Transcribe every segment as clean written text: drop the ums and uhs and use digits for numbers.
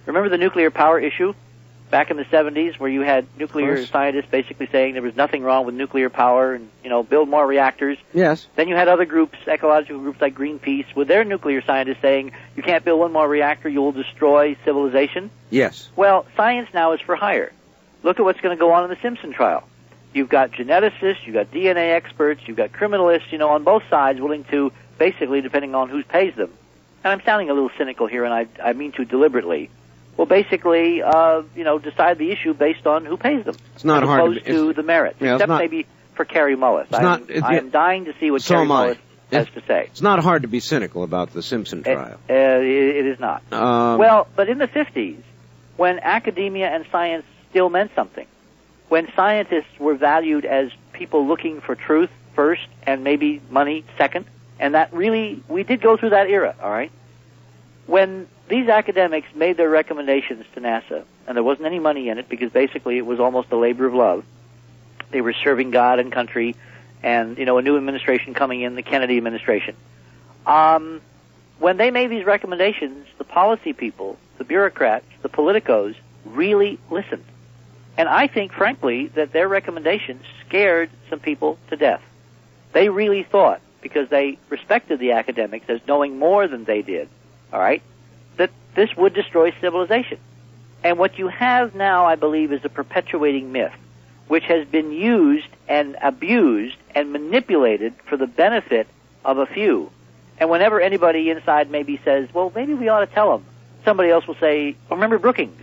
Remember the nuclear power issue back in the 70s, where you had nuclear scientists basically saying there was nothing wrong with nuclear power and, build more reactors? Yes. Then you had other groups, ecological groups like Greenpeace, with their nuclear scientists saying you can't build one more reactor, you will destroy civilization. Yes. Well, science now is for hire. Look at what's going to go on in the Simpson trial. You've got geneticists, you've got DNA experts, you've got criminalists, on both sides willing to, basically, depending on who pays them. And I'm sounding a little cynical here, and I mean to deliberately. Well, basically, decide the issue based on who pays them. It's not as hard opposed to the merits, except maybe for Carrie Mullis. I'm dying to see what Carrie Mullis has to say. It's not hard to be cynical about the Simpson trial. It is not. Well, but in the 50s, when academia and science still meant something, when scientists were valued as people looking for truth first and maybe money second, and that really, we did go through that era, all right? When these academics made their recommendations to NASA, and there wasn't any money in it because basically it was almost a labor of love. They were serving God and country, and, a new administration coming in, the Kennedy administration. When they made these recommendations, the policy people, the bureaucrats, the politicos, really listened. And I think, frankly, that their recommendations scared some people to death. They really thought, because they respected the academics as knowing more than they did, all right, that this would destroy civilization. And what you have now, I believe, is a perpetuating myth, which has been used and abused and manipulated for the benefit of a few. And whenever anybody inside maybe says, well, maybe we ought to tell them, somebody else will say, oh, remember Brookings,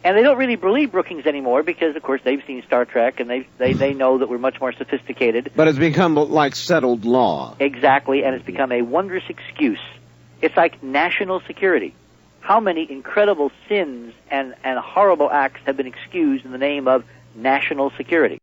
And they don't really believe Brookings anymore because, of course, they've seen Star Trek and they know that we're much more sophisticated. But it's become like settled law. Exactly, and it's become a wondrous excuse. It's like national security. How many incredible sins and horrible acts have been excused in the name of national security?